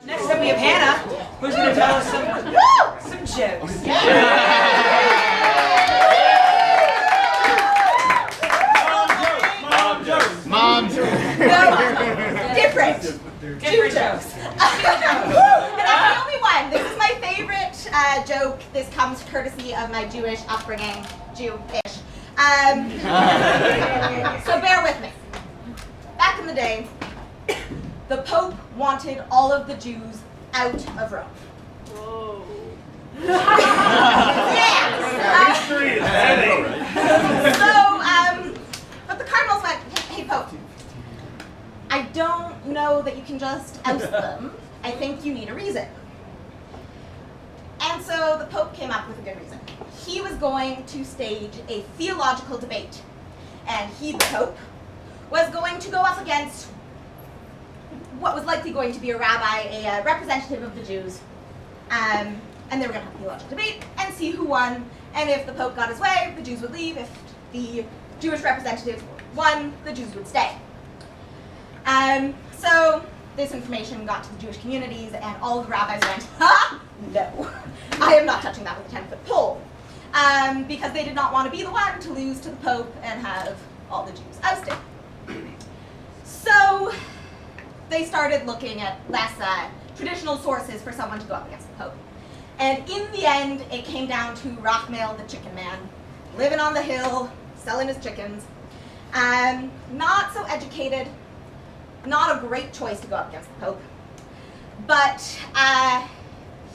Next up we have Hannah, who's going to tell us some jokes. Mom jokes. No, different. Two jokes. And I'm the only one. This is my favorite joke. This comes courtesy of my Jewish upbringing, Jew-ish. So bear with me. Back in the day, the Pope wanted all of the Jews out of Rome. Whoa. Yeah. History is heavy. But the cardinals went, hey Pope, I don't know that you can just oust them. I think you need a reason. And so the Pope came up with a good reason. He was going to stage a theological debate. And he, the Pope, was going to go up against what was likely going to be a rabbi, a representative of the Jews. And they were going to have a theological debate and see who won. And if the Pope got his way, the Jews would leave. If the Jewish representative won, the Jews would stay. So this information got to the Jewish communities, and all of the rabbis went, ha! No, I am not touching that with a 10-foot pole. Because they did not want to be the one to lose to the Pope and have all the Jews ousted. So they started looking at less traditional sources for someone to go up against the Pope. And in the end, it came down to Rachmael the chicken man, living on the hill, selling his chickens. Not so educated, not a great choice to go up against the Pope. But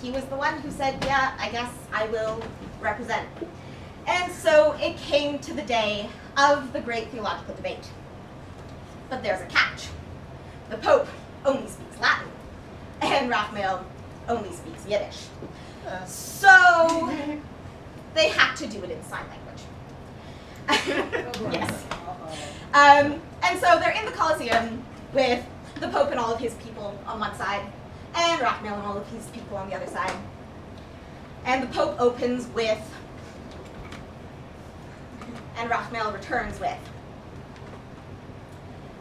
he was the one who said, yeah, I guess I will represent. And so it came to the day of the great theological debate. But there's a catch. The Pope only speaks Latin, and Rachmael only speaks Yiddish. So they had to do it in sign language. Yes. And so they're in the Colosseum with the Pope and all of his people on one side, and Rachmael and all of his people on the other side. And the Pope opens with, and Rachmael returns with.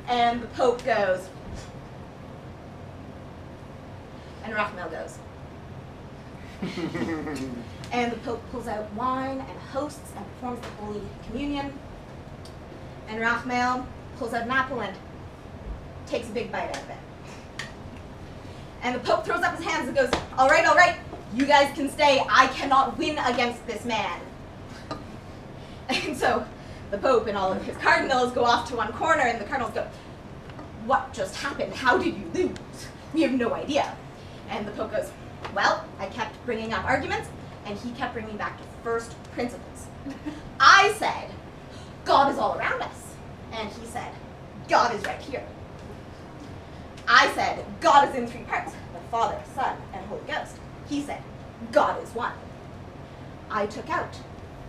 And the Pope goes, and Rachmael goes. And the Pope pulls out wine and hosts and performs the Holy Communion. And Rachmael pulls out an apple and takes a big bite out of it. And the Pope throws up his hands and goes, all right, you guys can stay. I cannot win against this man. And so the Pope and all of his cardinals go off to one corner, and the cardinals go, what just happened? How did you lose? We have no idea. And the Pope goes, well, I kept bringing up arguments, and he kept bringing back to first principles. I said, God is all around us. And he said, God is right here. I said, God is in three parts, the Father, Son, and Holy Ghost. He said, God is one. I took out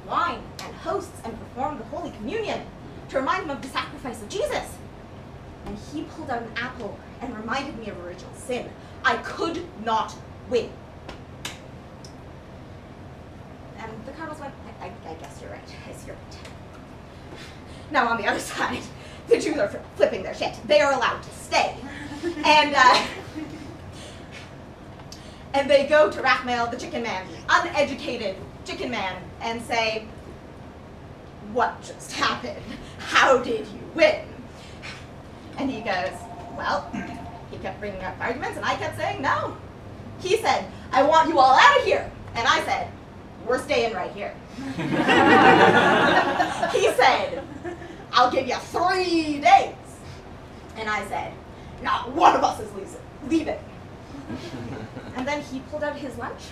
wine and hosts and performed the Holy Communion to remind him of the sacrifice of Jesus. And he pulled out an apple and reminded me of original sin. I could not win. And the cardinals went, I guess you're right. I see you're right. Now on the other side, the Jews are flipping their shit. They are allowed to stay. And they go to Rachmael, the chicken man, the uneducated chicken man, and say, what just happened? How did you win? And he goes, well, he kept bringing up arguments, and I kept saying no. He said, I want you all out of here. And I said, we're staying right here. He said, I'll give you 3 days. And I said, not one of us is leaving. And then he pulled out his lunch,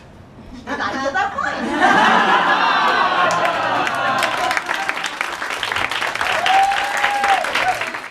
and I pulled out mine.